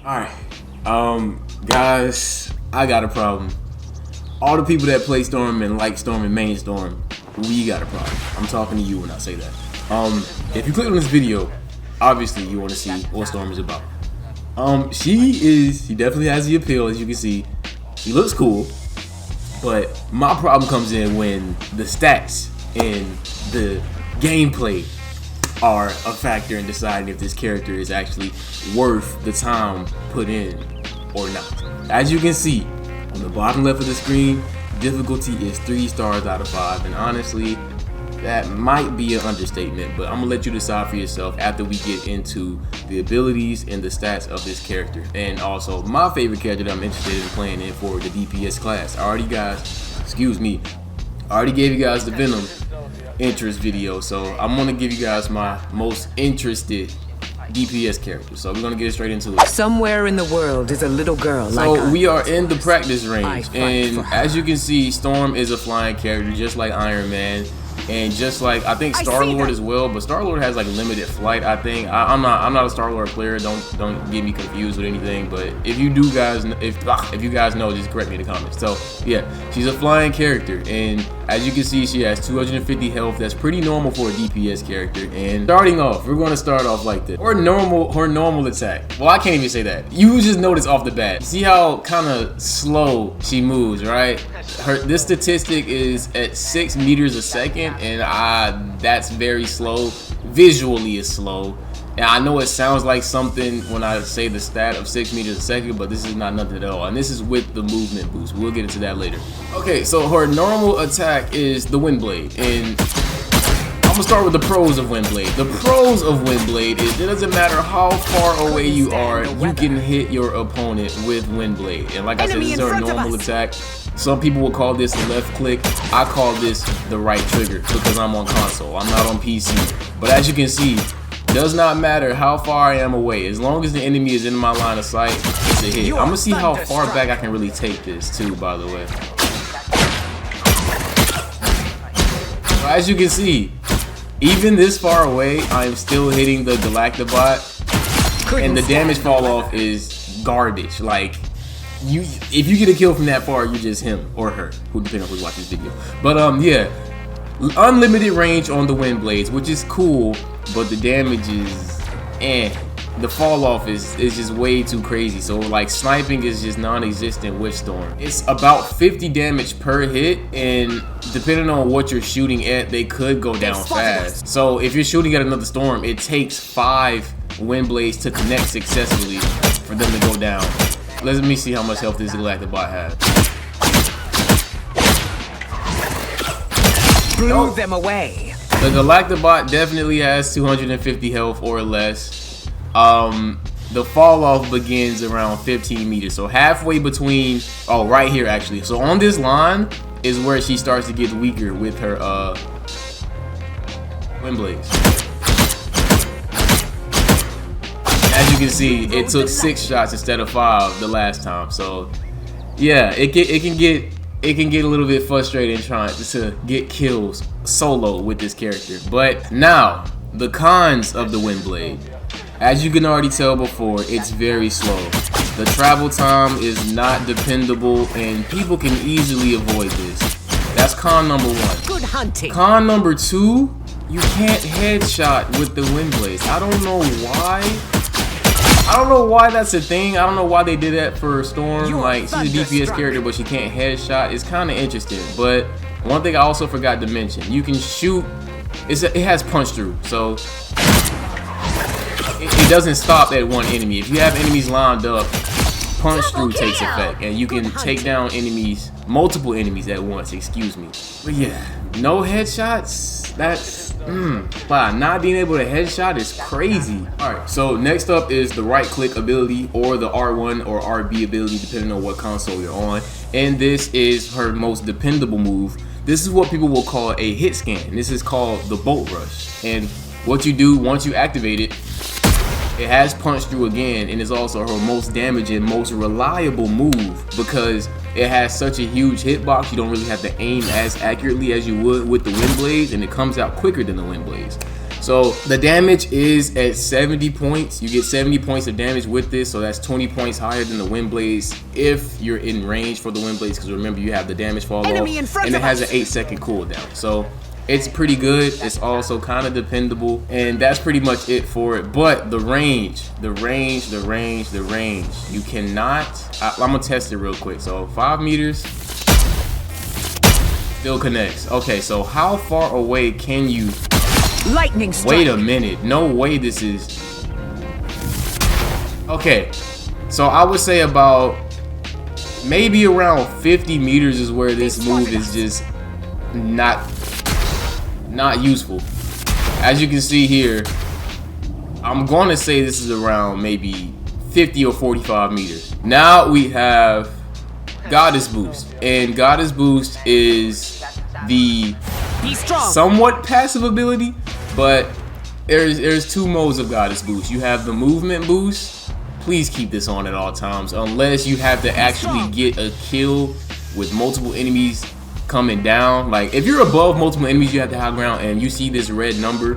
Alright, guys, I got a problem. All the people that play Storm and like Storm and main Storm, we got a problem. I'm talking to you when I say that. If you click on this video, obviously you want to see what Storm is about. She definitely has the appeal, as you can see. She looks cool, but my problem comes in when the stats and the gameplay are a factor in deciding if this character is actually worth the time put in or not. As you can see on the bottom left of the screen, difficulty is 3 stars out of 5, and honestly that might be an understatement, but I'm gonna let you decide for yourself after we get into the abilities and the stats of this character, and also my favorite character that I'm interested in playing in for the DPS class. I already gave you guys the Venom interest video, so I'm gonna give you guys my most interested DPS character. So we're gonna get straight into it. Somewhere in the world is a little girl like So we are in the practice range, and as you can see, Storm is a flying character just like Iron Man, and just like I think Star-Lord as well, but Star-Lord has like limited flight. I think I'm not a Star-Lord player. Don't get me confused with anything. But if you guys know, just correct me in the comments. So yeah, she's a flying character, and as you can see, she has 250 health. That's pretty normal for a DPS character. And starting off, we're going to start off like this. Her normal attack. Well, I can't even say that. You just notice off the bat. See how kind of slow she moves, right? This statistic is at 6 meters a second, and that's very slow. Visually, it's slow. And I know it sounds like something when I say the stat of 6 meters a second, but this is not nothing at all. And this is with the movement boost. We'll get into that later. Okay, so her normal attack is the Windblade. And I'm gonna start with the pros of Windblade. The pros of Windblade is it doesn't matter how far away you are, you can hit your opponent with Windblade. And like I said, this is her normal attack. Some people will call this the left click. I call this the right trigger because I'm on console. I'm not on PC. But as you can see, does not matter how far I am away. As long as the enemy is in my line of sight, it's a hit. I'm gonna see how far back I can really take this too, by the way. So as you can see, even this far away, I'm still hitting the Galactabot, and the damage fall off is garbage. Like, if you get a kill from that far, you just him or her, who depending on who's watching this video. But yeah, unlimited range on the Windblades, which is cool, but the damage is the fall off is just way too crazy. So like sniping is just non-existent with Storm. It's about 50 damage per hit, and depending on what you're shooting at, they could go down fast. So if you're shooting at another Storm, it takes 5 Windblades to connect successfully for them to go down. Let me see how much health this Galactabot has. Blew them away. The Galactabot definitely has 250 health or less. The fall off begins around 15 meters, so halfway between, right here actually. So on this line is where she starts to get weaker with her Windblades. As you can see, it took 6 shots instead of 5 the last time. So yeah, it can get a little bit frustrating trying to get kills solo with this character. But now, the cons of the Windblade. As you can already tell before, it's very slow. The travel time is not dependable, and people can easily avoid this. That's con number 1. Good hunting. Con number 2, you can't headshot with the Windblades. I don't know why that's a thing. I don't know why they did that for Storm. Like, she's a DPS character, but she can't headshot. It's kind of interesting. But one thing I also forgot to mention, you can shoot. It has punch through, so it doesn't stop at one enemy. If you have enemies lined up, punch through takes effect, and you can take down enemies, multiple enemies at once. Excuse me. But yeah, no headshots. That's wow, not being able to headshot is crazy. Alright, so next up is the right click ability, or the R1 or RB ability, depending on what console you're on. And this is her most dependable move. This is what people will call a hit scan. This is called the bolt rush. And what you do once you activate it, it has punch through again, and is also her most damaging, most reliable move because it has such a huge hitbox. You don't really have to aim as accurately as you would with the Windblades, and it comes out quicker than the Windblades. So the damage is at 70 points. You get 70 points of damage with this, so that's 20 points higher than the Wind Blades if you're in range for the Wind Blades, because remember you have the damage fall off, and it has an 8-second cooldown. So it's pretty good. It's also kind of dependable, and that's pretty much it for it. But the range, you cannot, I'm gonna test it real quick. So 5 meters, still connects. Okay, so how far away can you? Lightning strike. Wait a minute, no way this is. Okay, so I would say about maybe around 50 meters is where this move is just not useful. As you can see here, I'm going to say this is around maybe 50 or 45 meters. Now we have Goddess Boost, and Goddess Boost is the somewhat passive ability, but there's 2 modes of Goddess Boost. You have the movement boost. Please keep this on at all times, unless you have to actually get a kill with multiple enemies coming down. Like if you're above multiple enemies, you have the high ground, and you see this red number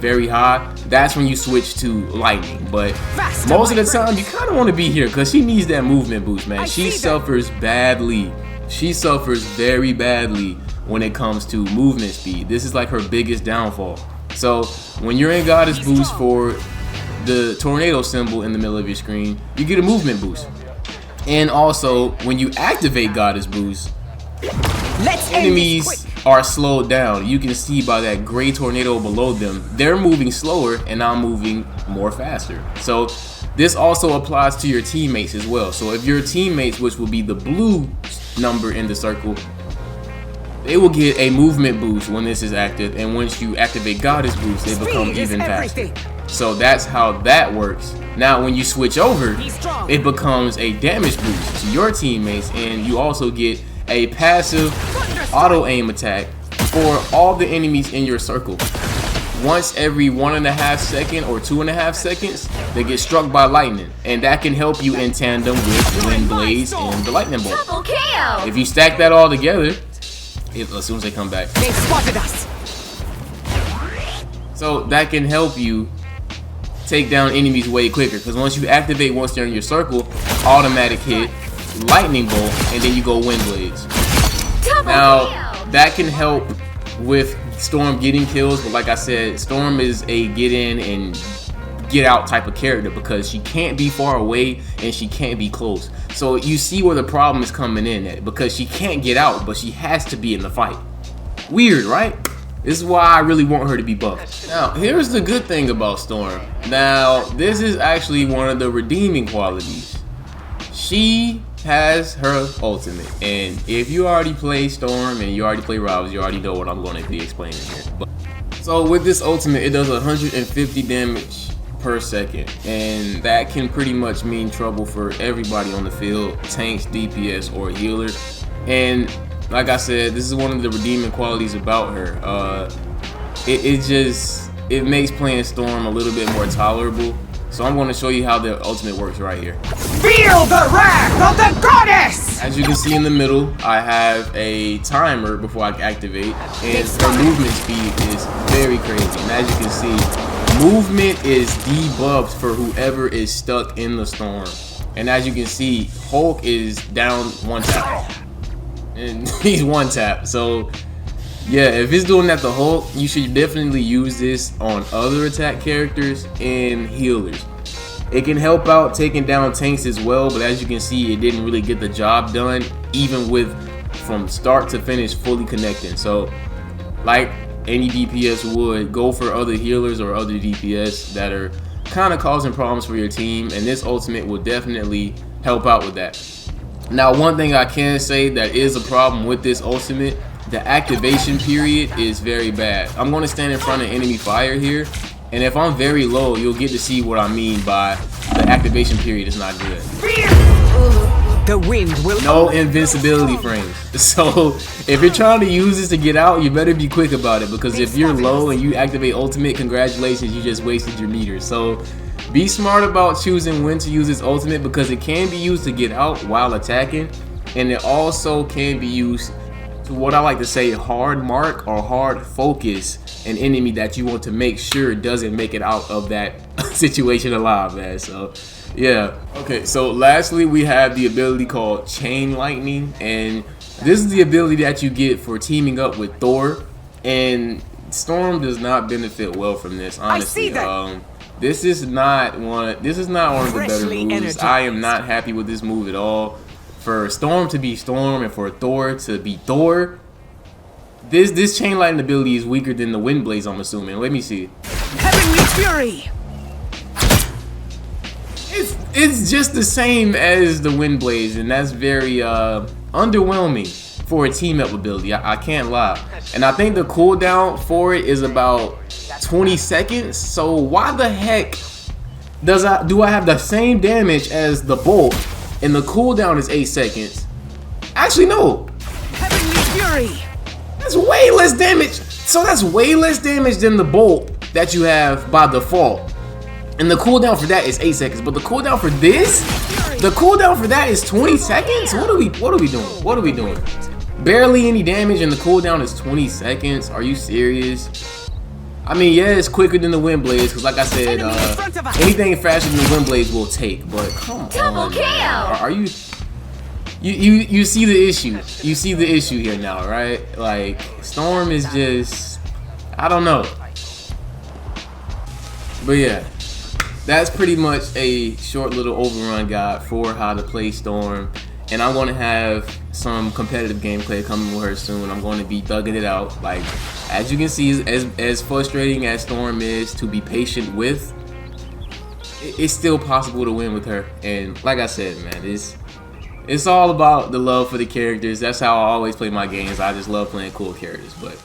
very high, that's when you switch to lightning. But most of the time you kind of want to be here because she needs that movement boost, man. She suffers badly. She suffers very badly when it comes to movement speed. This is like her biggest downfall. So when you're in Goddess Boost for the tornado symbol in the middle of your screen, you get a movement boost. And also when you activate Goddess Boost, enemies are slowed down. You can see by that gray tornado below them, they're moving slower and I'm moving more faster. So this also applies to your teammates as well. So if your teammates, which will be the blue number in the circle, they will get a movement boost when this is active, and once you activate Goddess Boost, they become even faster. So that's how that works. Now when you switch over, it becomes a damage boost to your teammates, and you also get a passive auto aim attack for all the enemies in your circle. Once every 1.5 seconds or 2.5 seconds, they get struck by lightning, and that can help you in tandem with Wind Blades and the Lightning Bolt. If you stack that all together, as soon as they come back, they spotted us. So that can help you take down enemies way quicker, because once you activate, once they're in your circle, automatic hit, Lightning Bolt, and then you go Wind Blades. Now that can help with Storm getting kills, but like I said, Storm is a get in and get out type of character because she can't be far away and she can't be close. So you see where the problem is coming in at, because she can't get out, but she has to be in the fight. Weird, right? This is why I really want her to be buffed. Now, here's the good thing about Storm. Now, this is actually one of the redeeming qualities. She has her ultimate, and if you already play Storm and you already play Rivals, you already know what I'm going to be explaining here. So with this ultimate, it does 150 damage per second, and that can pretty much mean trouble for everybody on the field, tanks, DPS, or healer. And like I said, this is one of the redeeming qualities about her. It makes playing Storm a little bit more tolerable. So I'm going to show you how the ultimate works right here. Feel the wrath of the goddess! As you can see in the middle, I have a timer before I activate, and her movement speed is very crazy. And as you can see, movement is debuffed for whoever is stuck in the storm. And as you can see, Hulk is down 1 tap. And he's 1 tap. So yeah, if it's doing that to Hulk, you should definitely use this on other attack characters and healers. It can help out taking down tanks as well, but as you can see, it didn't really get the job done, even with from start to finish fully connecting. So like any DPS would, go for other healers or other DPS that are kind of causing problems for your team, and this ultimate will definitely help out with that. Now, one thing I can say that is a problem with this ultimate, the activation period is very bad. I'm going to stand in front of enemy fire here, and if I'm very low, you'll get to see what I mean by the activation period is not good. The wind will no invincibility frames. So if you're trying to use this to get out, you better be quick about it, because if you're low and you activate ultimate, congratulations, you just wasted your meter. So be smart about choosing when to use this ultimate, because it can be used to get out while attacking, and it also can be used what I like to say, hard mark or hard focus an enemy that you want to make sure doesn't make it out of that situation alive, man. So yeah. Okay, so lastly we have the ability called Chain Lightning, and this is the ability that you get for teaming up with Thor, and Storm does not benefit well from this, honestly. This is not one of the better moves. I am not happy with this move at all. For Storm to be Storm and for Thor to be Thor, this Chain Lightning ability is weaker than the Wind Blaze, I'm assuming. Let me see. Heavenly Fury. It's just the same as the Wind Blaze, and that's very underwhelming for a team up ability. I can't lie. And I think the cooldown for it is about 20 seconds. So why the heck do I have the same damage as the Bolt and the cooldown is 8 seconds? Actually, no. Heavenly Fury. That's way less damage. So that's way less damage than the Bolt that you have by default. And the cooldown for that is 8 seconds. But the cooldown for this, the cooldown for that is 20 seconds? What are we doing? What are we doing? Barely any damage and the cooldown is 20 seconds. Are you serious? I mean, yeah, it's quicker than the Wind Blaze, because like I said, anything faster than the Wind Blaze will take. But come on, man. Are you see the issue? You see the issue here now, right? Like, Storm is just, I don't know. But yeah, that's pretty much a short little overrun guide for how to play Storm. And I'm going to have some competitive gameplay coming with her soon. I'm going to be thugging it out. Like, as you can see, as frustrating as Storm is to be patient with, it's still possible to win with her. And like I said, man, it's all about the love for the characters. That's how I always play my games. I just love playing cool characters. But